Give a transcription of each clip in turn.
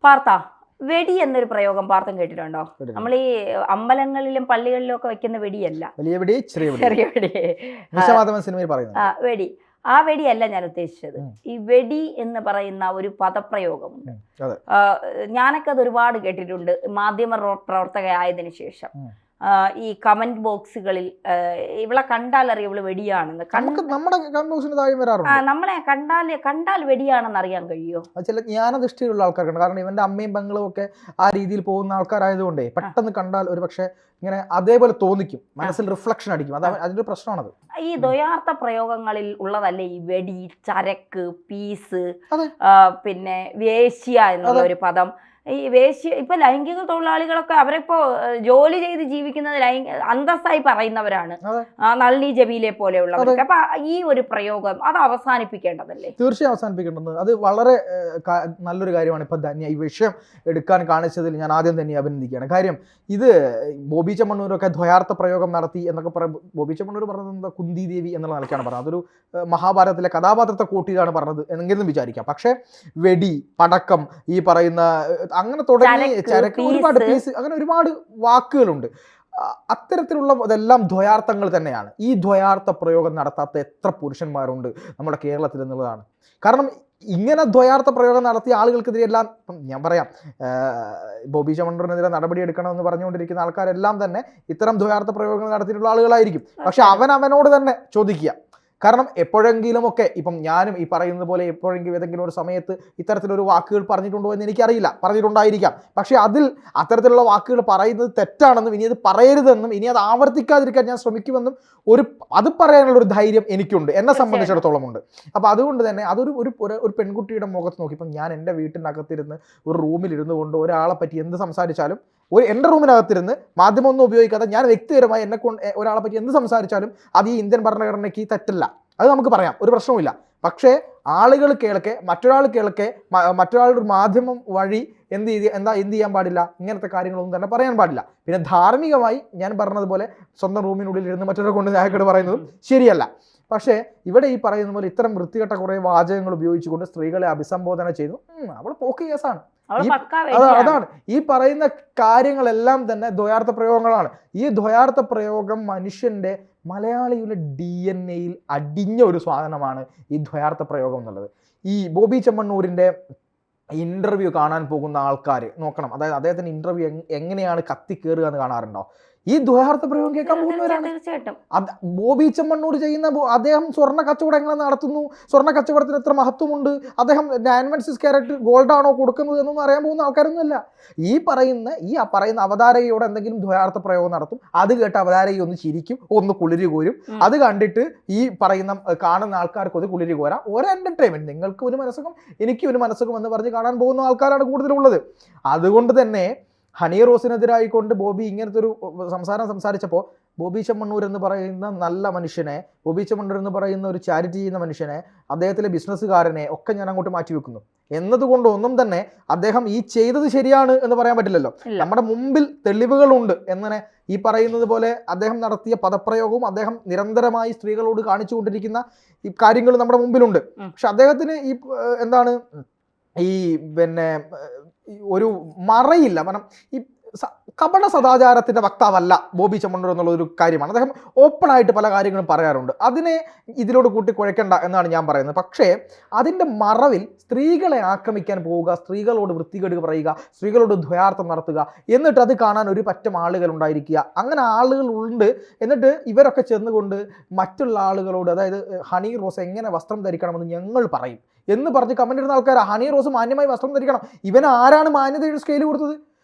പാർത്ത വെടി എന്നൊരു പ്രയോഗം പാർത്തം കേട്ടിട്ടുണ്ടോ? കേട്ടിട്ടുണ്ട്. നമ്മൾ ഈ അമ്പലങ്ങളിലും പള്ളികളിലും ഒക്കെ വെക്കുന്ന വെടിയല്ല, വലിയ വെടി, ചെറിയ വെടി. ചെറിയ വെടി. മിശമാധവൻ സിനിമയിൽ പറയുന്നത് വെടി, ആ വെടിയല്ല ഞാൻ ഉദ്ദേശിച്ചത്. ഈ വെടി എന്ന് പറയുന്ന ഒരു പദപ്രയോഗം അതെ. ഞാനൊക്കെ അത് ഒരുപാട് കേട്ടിട്ടുണ്ട് മാധ്യമ പ്രവർത്തകയായതിനു ശേഷം. ഈ കമന്റ് ബോക്സുകളിൽ ഇവളെ കണ്ടാൽ അറിയാം ഇവള് വെടിയാണെന്ന്. നമ്മുടെ കമന്റ് ബോക്സിന് താഴെ വരാറുണ്ട്. നമ്മളെ കണ്ടാൽ വെടിയാണെന്ന് അറിയാൻ കഴിയോ? ചില ജ്ഞാനദൃഷ്ടിയുള്ള ആൾക്കാരുണ്ട്. കാരണം ഇവന്റെ അമ്മയും പെങ്ങളും ഒക്കെ ആ രീതിയിൽ പോകുന്ന ആൾക്കാരായതുകൊണ്ടേ പെട്ടെന്ന് കണ്ടാൽ ഒരു പക്ഷെ ഇങ്ങനെ അതേപോലെ തോന്നിക്കും, മനസ്സിൽ റിഫ്ലക്ഷൻ അടിക്കും. അതിന്റെ പ്രശ്നമാണത്. ഈ ദ്വയാർത്ഥ പ്രയോഗങ്ങളിൽ ഉള്ളതല്ലേ ഈ വെടി, ചരക്ക്, പീസ്, പിന്നെ വേശ്യ എന്നുള്ള ഒരു പദം. ഈ വേശ്യ ഇപ്പൊ ലൈംഗിക തൊഴിലാളികളൊക്കെ അവരിപ്പോ ജോലി ചെയ്ത് ജീവിക്കുന്നത് അന്തസ്സായി പറയുന്നവരാണ്, നളിനി ജബീലെ പോലെയുള്ളവർക്ക്. അപ്പൊ ഈ ഒരു പ്രയോഗം അത് അവസാനിപ്പിക്കേണ്ടതല്ലേ? തീർച്ചയായും അവസാനിപ്പിക്കേണ്ടത്. അത് വളരെ നല്ലൊരു കാര്യമാണ്. ഇപ്പൊ ധന്യ ഈ വിഷയം എടുക്കാൻ കാണിച്ചതിൽ ഞാൻ ആദ്യം തന്നെ അഭിനന്ദിക്കുകയാണ്. കാര്യം ഇത് ബോബി ചെമ്മണ്ണൂരൊക്കെ ദ്വയാർത്ഥ പ്രയോഗം നടത്തി എന്നൊക്കെ പറയുമ്പോൾ ബോബി ചെമ്മണ്ണൂർ പറഞ്ഞത് എന്താ, കുന്തി ദേവി എന്നുള്ള നിലയ്ക്കാണ് പറഞ്ഞത്. അതൊരു മഹാഭാരതത്തിലെ കഥാപാത്രത്തെ കൂട്ടിയതാണ് പറഞ്ഞത് എന്നെങ്കിലും വിചാരിക്കാം. പക്ഷെ വെടി, പടക്കം, ഈ പറയുന്ന അങ്ങനെ തുടങ്ങി ചരക്ക്, ഒരുപാട് പീസ്, അങ്ങനെ ഒരുപാട് വാക്കുകളുണ്ട്. അത്തരത്തിലുള്ളതെല്ലാം ദ്വയാർത്ഥങ്ങൾ തന്നെയാണ്. ഈ ദ്വയാർത്ഥ പ്രയോഗം നടത്താത്ത എത്ര പുരുഷന്മാരുണ്ട് നമ്മുടെ കേരളത്തിൽ എന്നുള്ളതാണ്. കാരണം ഇങ്ങനെ ദ്വയാർത്ഥ പ്രയോഗം നടത്തിയ ആളുകൾക്കെതിരെ എല്ലാം ഞാൻ പറയാം, ബോബി ചെമ്മണ്ണൂരിനെതിരെ നടപടിയെടുക്കണമെന്ന് പറഞ്ഞുകൊണ്ടിരിക്കുന്ന ആൾക്കാരെല്ലാം തന്നെ ഇത്തരം ദ്വയാർത്ഥ പ്രയോഗങ്ങൾ നടത്തിയിട്ടുള്ള ആളുകളായിരിക്കും. പക്ഷെ അവനോട് തന്നെ ചോദിക്കുക. കാരണം എപ്പോഴെങ്കിലുമൊക്കെ ഇപ്പം ഞാനും ഈ പറയുന്നത് പോലെ എപ്പോഴെങ്കിലും ഏതെങ്കിലും ഒരു സമയത്ത് ഇത്തരത്തിലൊരു വാക്കുകൾ പറഞ്ഞിട്ടുണ്ടോ എന്ന് എനിക്കറിയില്ല, പറഞ്ഞിട്ടുണ്ടായിരിക്കാം. പക്ഷേ അത്തരത്തിലുള്ള വാക്കുകൾ പറയുന്നത് തെറ്റാണെന്നും ഇനി അത് പറയരുതെന്നും ഇനി അത് ആവർത്തിക്കാതിരിക്കാൻ ഞാൻ ശ്രമിക്കുമെന്നും അത് പറയാനുള്ളൊരു ധൈര്യം എനിക്കുണ്ട്, എന്നെ സംബന്ധിച്ചിടത്തോളം ഉണ്ട്. അപ്പോൾ അതുകൊണ്ട് തന്നെ അതൊരു ഒരു പെൺകുട്ടിയുടെ മുഖത്ത് നോക്കി, ഇപ്പം ഞാൻ എൻ്റെ വീട്ടിനകത്തിരുന്ന് ഒരു റൂമിലിരുന്ന് കൊണ്ട് ഒരാളെ പറ്റി എന്ത് സംസാരിച്ചാലും, എൻ്റെ റൂമിനകത്തിരുന്ന് മാധ്യമമൊന്നും ഉപയോഗിക്കാതെ ഞാൻ വ്യക്തിപരമായി ഒരാളെ പറ്റി എന്ത് സംസാരിച്ചാലും അത് ഈ ഇന്ത്യൻ ഭരണഘടനയ്ക്ക് തെറ്റല്ല, അത് നമുക്ക് പറയാം, ഒരു പ്രശ്നവുമില്ല. പക്ഷേ ആളുകൾ കേൾക്കെ, മറ്റൊരാൾ കേൾക്കെ, മറ്റൊരാളുടെ ഒരു മാധ്യമം വഴി എന്ത് ചെയ്യാൻ പാടില്ല, ഇങ്ങനത്തെ കാര്യങ്ങളൊന്നും തന്നെ പറയാൻ പാടില്ല. പിന്നെ ധാർമ്മികമായി ഞാൻ പറഞ്ഞതുപോലെ സ്വന്തം റൂമിനുള്ളിൽ ഇരുന്ന് മറ്റൊരാളെ കൊണ്ട് ന്യായക്കേട് പറയുന്നതും ശരിയല്ല. പക്ഷേ ഇവിടെ ഈ പറയുന്ന പോലെ ഇത്തരം വൃത്തികെട്ട കുറേ വാചകങ്ങൾ ഉപയോഗിച്ചുകൊണ്ട് സ്ത്രീകളെ അഭിസംബോധന ചെയ്തു. അവൾ പോക്ക് കേസാണ്. അതാണ് ഈ പറയുന്ന കാര്യങ്ങളെല്ലാം തന്നെ ദ്വയാർത്ഥ പ്രയോഗങ്ങളാണ്. ഈ ദ്വയാർത്ഥ പ്രയോഗം മനുഷ്യന്റെ മലയാളിയുടെ DNA-യിൽ അടിഞ്ഞ ഒരു സാധനമാണ് ഈ ദ്വയാർത്ഥ പ്രയോഗം എന്നുള്ളത്. ഈ ബോബി ചെമ്മണ്ണൂരിന്റെ ഇന്റർവ്യൂ കാണാൻ പോകുന്ന ആൾക്കാർ നോക്കണം. അതായത് അദ്ദേഹത്തിന്റെ ഇന്റർവ്യൂ എങ്ങനെയാണ് കത്തിക്കേറുക എന്ന് കാണാറുണ്ടോ? ഈ ദ്വയാർത്ഥ പ്രയോഗം കേൾക്കാൻ പോകുന്നവരാണ്. തീർച്ചയായിട്ടും ബോബി ചെമ്മണ്ണൂർ ചെയ്യുന്ന അദ്ദേഹം സ്വർണ്ണ കച്ചവടം എങ്ങനെ നടത്തുന്നു, സ്വർണ്ണ കച്ചവടത്തിന് എത്ര മഹത്വമുണ്ട്, അദ്ദേഹം 916 ക്യാരറ്റ് ഗോൾഡാണോ കൊടുക്കുന്നത് എന്നൊന്നും അറിയാൻ പോകുന്ന ആൾക്കാരൊന്നുമല്ല. ഈ പറയുന്ന അവതാരകയോട് എന്തെങ്കിലും ദ്വയാർത്ഥ പ്രയോഗം നടത്തും, അത് കേട്ട് അവതാരക ഒന്ന് ചിരിക്കും, ഒന്ന് കുളിരി കോരും. അത് കണ്ടിട്ട് ഈ കാണുന്ന ആൾക്കാർക്ക് ഒരു കുളിരി കോരാം, ഒരു എന്റർടൈൻമെന്റ്, നിങ്ങൾക്ക് ഒരു മനസ്സുഖം എനിക്ക് ഒരു മനസ്സുഖം എന്ന് പറഞ്ഞ് കാണാൻ പോകുന്ന ആൾക്കാരാണ് കൂടുതലുള്ളത്. അതുകൊണ്ട് തന്നെ ഹണി റോസിനെതിരായിക്കൊണ്ട് ബോബി ഇങ്ങനത്തെ ഒരു സംസാരിച്ചപ്പോൾ ബോബി ചെമ്മണ്ണൂർ എന്ന് പറയുന്ന നല്ല മനുഷ്യനെ, ബോബി ചെമ്മണ്ണൂർ എന്ന് പറയുന്ന ഒരു ചാരിറ്റി ചെയ്യുന്ന മനുഷ്യനെ, അദ്ദേഹത്തിലെ ബിസിനസ്സുകാരനെ ഒക്കെ ഞാൻ അങ്ങോട്ട് മാറ്റിവെക്കുന്നു എന്നതുകൊണ്ട് ഒന്നും തന്നെ അദ്ദേഹം ഈ ചെയ്തത് ശരിയാണ് എന്ന് പറയാൻ പറ്റില്ലല്ലോ. നമ്മുടെ മുമ്പിൽ തെളിവുകളുണ്ട്. എങ്ങനെ ഈ പറയുന്നത് പോലെ അദ്ദേഹം നടത്തിയ പദപ്രയോഗവും അദ്ദേഹം നിരന്തരമായി സ്ത്രീകളോട് കാണിച്ചുകൊണ്ടിരിക്കുന്ന ഈ കാര്യങ്ങൾ നമ്മുടെ മുമ്പിലുണ്ട്. പക്ഷെ അദ്ദേഹത്തിന് ഈ ഒരു മറയില്ല. കാരണം ഈ കപട സദാചാരത്തിന്റെ വക്താവല്ല ബോബി ചെമ്മണ്ണൂർ എന്നുള്ളൊരു കാര്യമാണ്. അദ്ദേഹം ഓപ്പണായിട്ട് പല കാര്യങ്ങളും പറയാറുണ്ട്. അതിനെ ഇതിലോട് കൂട്ടി കുഴയ്ക്കണ്ട എന്നാണ് ഞാൻ പറയുന്നത്. പക്ഷേ അതിൻ്റെ മറവിൽ സ്ത്രീകളെ ആക്രമിക്കാൻ പോവുക, സ്ത്രീകളോട് വൃത്തികേട് പറയുക, സ്ത്രീകളോട് ദ്വയാർത്ഥം നടത്തുക, എന്നിട്ട് അത് കാണാൻ ഒരു പറ്റം ആളുകൾ ഉണ്ടായിരിക്കുക. അങ്ങനെ ആളുകളുണ്ട്. എന്നിട്ട് ഇവരൊക്കെ ചെന്നുകൊണ്ട് മറ്റുള്ള ആളുകളോട്, അതായത് ഹണി റോസ് എങ്ങനെ വസ്ത്രം ധരിക്കണമെന്ന് ഞങ്ങൾ പറയും എന്ന് പറഞ്ഞ് കമന്റ് ഇടുന്ന ആൾക്കാരാണ്. ഹണി റോസ് മാന്യമായി വസ്ത്രം ധരിക്കണം. ഇവൻ ആരാണ് മാന്യതയുടെ സ്കെയിൽ കൊടുത്തത്?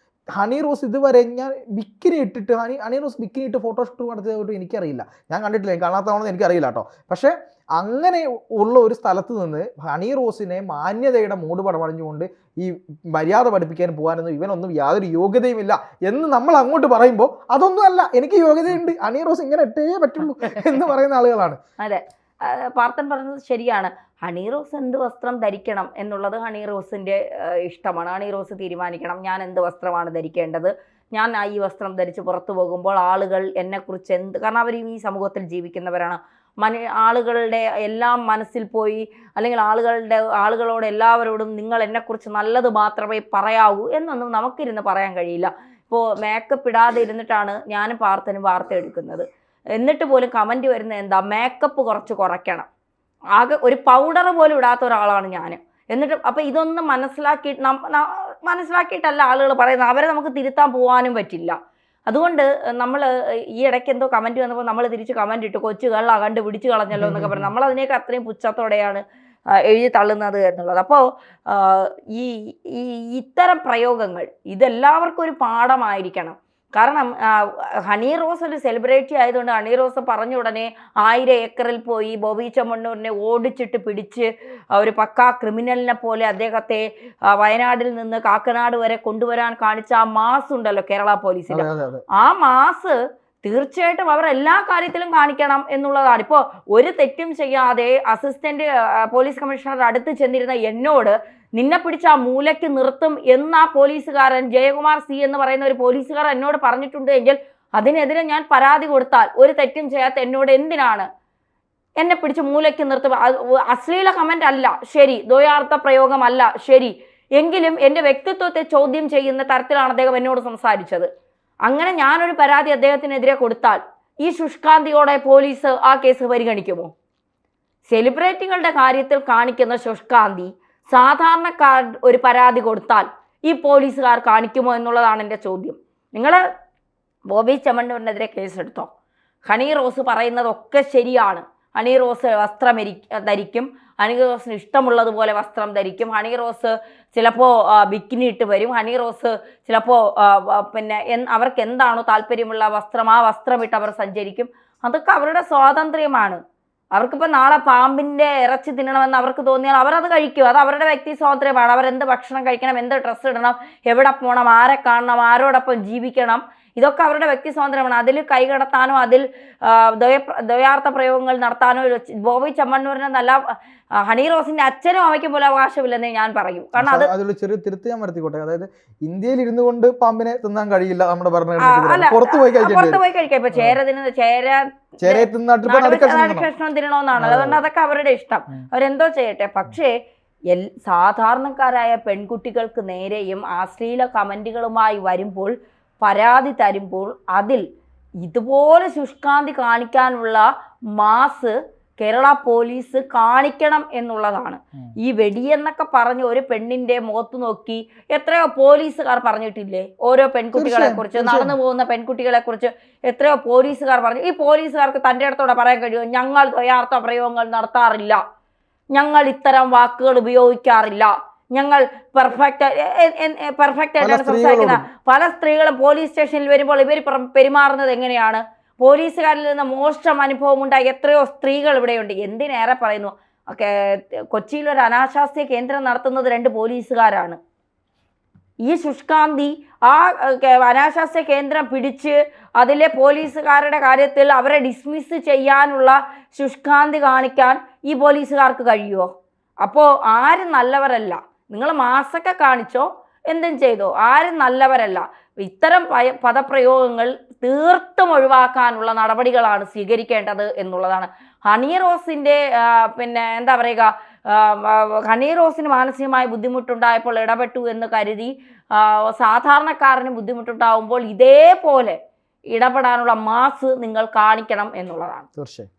ഹണി റോസ് ഇതുവരെ ഞാൻ ബിക്കിനി ഇട്ടിട്ട് ഹണി റോസ് ബിക്കിനി ഇട്ട് ഫോട്ടോഷൂട്ട് നടത്തിയതായിട്ട് എനിക്കറിയില്ല, ഞാൻ കണ്ടിട്ടില്ല, കാണാത്തതാണെന്ന് എനിക്കറിയില്ല കേട്ടോ. പക്ഷേ അങ്ങനെ ഉള്ള ഒരു സ്ഥലത്ത് നിന്ന് ഹണി റോസിനെ മാന്യതയുടെ മൂട് പടമണിഞ്ഞുകൊണ്ട് ഈ മര്യാദ പഠിപ്പിക്കാൻ പോകാനൊന്നും ഇവനൊന്നും യാതൊരു യോഗ്യതയുമില്ല എന്ന് നമ്മൾ അങ്ങോട്ട് പറയുമ്പോൾ അതൊന്നും അല്ല, എനിക്ക് യോഗ്യതയുണ്ട്, ഹണി റോസ് ഇങ്ങനെ ഇട്ടേ പറ്റുള്ളൂ എന്ന് പറയുന്ന ആളുകളാണ്. അതെ, പാർത്തൻ പറഞ്ഞത് ശരിയാണ്. ഹണി റോസ് എന്ത് വസ്ത്രം ധരിക്കണം എന്നുള്ളത് ഹണി റോസിൻ്റെ ഇഷ്ടമാണ്. ഹണി റോസ് തീരുമാനിക്കണം ഞാൻ എന്ത് വസ്ത്രമാണ് ധരിക്കേണ്ടത്, ഞാൻ ഈ വസ്ത്രം ധരിച്ച് പുറത്തു പോകുമ്പോൾ ആളുകൾ എന്നെക്കുറിച്ച് കാരണം അവർ ഈ സമൂഹത്തിൽ ജീവിക്കുന്നവരാണ്, ആളുകളുടെ എല്ലാം മനസ്സിൽ പോയി, അല്ലെങ്കിൽ ആളുകളോട് എല്ലാവരോടും നിങ്ങൾ എന്നെക്കുറിച്ച് നല്ലത് മാത്രമേ പറയാവൂ എന്നൊന്നും നമുക്കിരുന്ന് പറയാൻ കഴിയില്ല. ഇപ്പോൾ മേക്കപ്പ് ഇടാതെ ഇരുന്നിട്ടാണ് ഞാനും പാർത്ഥനും വാർത്ത എടുക്കുന്നത്. എന്നിട്ട് പോലും കമൻറ്റ് വരുന്നത് എന്താ, മേക്കപ്പ് കുറയ്ക്കണം, ആകെ ഒരു പൗഡർ പോലും ഇടാത്ത ഒരാളാണ് ഞാൻ. എന്നിട്ട് അപ്പം ഇതൊന്നും മനസ്സിലാക്കിയിട്ടല്ല ആളുകൾ പറയുന്നത്. അവരെ നമുക്ക് തിരുത്താൻ പോകാനും പറ്റില്ല. അതുകൊണ്ട് നമ്മൾ ഈ ഇടയ്ക്ക് എന്തോ കമൻറ്റ് വന്നപ്പോൾ നമ്മൾ തിരിച്ച് കമൻറ്റ് ഇട്ടു, കൊച്ചു കള്ള കണ്ട് പിടിച്ചു കളഞ്ഞല്ലോ എന്നൊക്കെ പറഞ്ഞു. നമ്മളതിനെയൊക്കെ അത്രയും പുച്ഛത്തോടെയാണ് എഴുതി തള്ളുന്നത് എന്നുള്ളത്. അപ്പോൾ ഈ ഇത്തരം പ്രയോഗങ്ങൾ ഇതെല്ലാവർക്കും ഒരു പാഠമായിരിക്കണം. കാരണം ഹണി റോസ് ഒരു സെലിബ്രിറ്റി ആയതുകൊണ്ട് ഹണി റോസ് പറഞ്ഞ ഉടനെ 1000 ഏക്കറിൽ പോയി ബോബി ചെമ്മണ്ണൂരിനെ ഓടിച്ചിട്ട് പിടിച്ച് ഒരു പക്കാ ക്രിമിനലിനെ പോലെ അദ്ദേഹത്തെ വയനാട്ടിൽ നിന്ന് കാക്കനാട് വരെ കൊണ്ടുവരാൻ കാണിച്ച ആ മാസ് ഉണ്ടല്ലോ കേരള പോലീസിന്റെ, ആ മാസ് തീർച്ചയായിട്ടും അവർ എല്ലാ കാര്യത്തിലും കാണിക്കണം എന്നുള്ളതാണ്. ഇപ്പോൾ ഒരു തെറ്റും ചെയ്യാതെ അസിസ്റ്റന്റ് പോലീസ് കമ്മീഷണറുടെ അടുത്ത് ചെന്നിരുന്ന എന്നോട് നിന്നെ പിടിച്ച് ആ മൂലയ്ക്ക് നിർത്തും എന്ന് ആ പോലീസുകാരൻ ജയകുമാർ സി എന്ന് പറയുന്ന ഒരു പോലീസുകാരൻ എന്നോട് പറഞ്ഞിട്ടുണ്ട് എങ്കിൽ അതിനെതിരെ ഞാൻ പരാതി കൊടുത്താൽ ഒരു തെറ്റും ചെയ്യാത്ത എന്നോട് എന്തിനാണ് എന്നെ പിടിച്ച് മൂലയ്ക്ക് നിർത്തും? അശ്ലീല കമന്റ് അല്ല ശരി, ദ്വയാർത്ഥ പ്രയോഗമല്ല ശരി, എങ്കിലും എൻ്റെ വ്യക്തിത്വത്തെ ചോദ്യം ചെയ്യുന്ന തരത്തിലാണ് അദ്ദേഹം എന്നോട് സംസാരിച്ചത്. അങ്ങനെ ഞാനൊരു പരാതി അദ്ദേഹത്തിനെതിരെ കൊടുത്താൽ ഈ ശുഷ്കാന്തിയോടെ പോലീസ് ആ കേസ് പരിഗണിക്കുമോ? സെലിബ്രിറ്റികളുടെ കാര്യത്തിൽ കാണിക്കുന്ന ശുഷ്കാന്തി സാധാരണക്കാർ ഒരു പരാതി കൊടുത്താൽ ഈ പോലീസുകാർ കാണിക്കുമോ എന്നുള്ളതാണ് എൻ്റെ ചോദ്യം. നിങ്ങൾ ബോബി ചെമ്മണ്ണൂരിനെതിരെ കേസെടുത്തോ? ഹണി റോസ് പറയുന്നതൊക്കെ ശരിയാണ്. ഹണി റോസ് വസ്ത്രം ധരിക്കും, ഹണി റോസിന് ഇഷ്ടമുള്ളതുപോലെ വസ്ത്രം ധരിക്കും, ഹണി റോസ് ചിലപ്പോൾ ബിക്കിനി ഇട്ട് വരും, ഹണി റോസ് ചിലപ്പോൾ പിന്നെ അവർക്ക് എന്താണോ താല്പര്യമുള്ള വസ്ത്രം ആ വസ്ത്രമിട്ട് അവർ സഞ്ചരിക്കും. അതൊക്കെ അവരുടെ സ്വാതന്ത്ര്യമാണ്. അവർക്കിപ്പോൾ നാളെ പാമ്പിൻ്റെ ഇറച്ചി തിന്നണമെന്ന് അവർക്ക് തോന്നിയാൽ അവരത് കഴിക്കും. അത് അവരുടെ വ്യക്തി സ്വാതന്ത്ര്യമാണ്. അവരെന്ത് ഭക്ഷണം കഴിക്കണം, എന്ത് ഡ്രസ്സ് ഇടണം, എവിടെ പോകണം, ആരെ കാണണം, ആരോടൊപ്പം ജീവിക്കണം, ഇതൊക്കെ അവരുടെ വ്യക്തി സ്വാതന്ത്ര്യമാണ്. അതിൽ കൈകടത്താനോ അതിൽ ദ്വയാർത്ഥ പ്രയോഗങ്ങൾ നടത്താനോ ബോബി ചെമ്മണ്ണൂരിനെന്നല്ല ഹണി റോസിന്റെ അച്ഛനും അമ്മയ്ക്കും പോലും അവകാശമില്ലെന്നേ ഞാൻ പറയൂ. കാരണം അതിൽ ചെറിയ തിരുത്ത് ഞാൻ വരുത്തിക്കോട്ടെ. അതായത് ഇന്ത്യയിൽ ഇരുന്നു കൊണ്ട് പാമ്പിനെ തിന്നാൻ കഴിയില്ല നമ്മുടെ ഭരണഘടന. പുറത്തു പോയി കഴിക്കാം. ഇപ്പൊ കഷ്ണം തിന്നണമെന്നാണ്. അതുകൊണ്ട് അതൊക്കെ അവരുടെ ഇഷ്ടം, അവരെന്തോ ചെയ്യട്ടെ. പക്ഷേ സാധാരണക്കാരായ പെൺകുട്ടികൾക്ക് നേരെയും അശ്ലീല കമന്റുകളുമായി വരുമ്പോൾ, പരാതി തരുമ്പോൾ അതിൽ ഇതുപോലെ ശുഷ്കാന്തി കാണിക്കാനുള്ള മാസ് കേരള പോലീസ് കാണിക്കണം എന്നുള്ളതാണ്. ഈ വെടിയെന്നൊക്കെ പറഞ്ഞ് ഒരു പെണ്ണിന്റെ മുഖത്ത് നോക്കി എത്രയോ പോലീസുകാർ പറഞ്ഞിട്ടില്ലേ? ഓരോ പെൺകുട്ടികളെ കുറിച്ച്, നടന്നു പോകുന്ന പെൺകുട്ടികളെ കുറിച്ച് എത്രയോ പോലീസുകാർ പറഞ്ഞു. ഈ പോലീസുകാർക്ക് തൻ്റെ അടുത്തോടെ പറയാൻ കഴിയുമോ ഞങ്ങൾ ദ്വയാർത്ഥ പ്രയോഗങ്ങൾ നടത്താറില്ല, ഞങ്ങൾ ഇത്തരം വാക്കുകൾ ഉപയോഗിക്കാറില്ല, ഞങ്ങൾ പെർഫെക്റ്റ് ആയിട്ടാണ് സംസാരിക്കുന്നത്? പല സ്ത്രീകളും പോലീസ് സ്റ്റേഷനിൽ വരുമ്പോൾ ഇവർ പെരുമാറുന്നത് എങ്ങനെയാണ്? പോലീസുകാരിൽ നിന്ന് മോശം അനുഭവം ഉണ്ടായി എത്രയോ സ്ത്രീകൾ ഇവിടെയുണ്ട്. എന്തിനേറെ പറയുന്നു, കൊച്ചിയിലൊരു അനാശാസ്യ കേന്ദ്രം നടത്തുന്നത് 2 പോലീസുകാരാണ്. ഈ ശുഷ്കാന്തി ആ അനാശാസ്യ കേന്ദ്രം പിടിച്ച് അതിലെ പോലീസുകാരുടെ കാര്യത്തിൽ അവരെ ഡിസ്മിസ് ചെയ്യാനുള്ള ശുഷ്കാന്തി കാണിക്കാൻ ഈ പോലീസുകാർക്ക് കഴിയുമോ? അപ്പോൾ ആരും നല്ലവരല്ല. നിങ്ങൾ മാസൊക്കെ കാണിച്ചോ, എന്തും ചെയ്തോ, ആരും നല്ലവരല്ല. ഇത്തരം പദപ്രയോഗങ്ങൾ തീർത്തും ഒഴിവാക്കാനുള്ള നടപടികളാണ് സ്വീകരിക്കേണ്ടത് എന്നുള്ളതാണ്. ഹണി റോസിൻ്റെ പിന്നെ എന്താ പറയുക, ഹണി റോസിന് മാനസികമായ ബുദ്ധിമുട്ടുണ്ടായപ്പോൾ ഇടപെട്ടു എന്ന് കരുതി സാധാരണക്കാരന് ബുദ്ധിമുട്ടുണ്ടാകുമ്പോൾ ഇതേപോലെ ഇടപെടാനുള്ള മാസ് നിങ്ങൾ കാണിക്കണം എന്നുള്ളതാണ്. തീർച്ചയായും.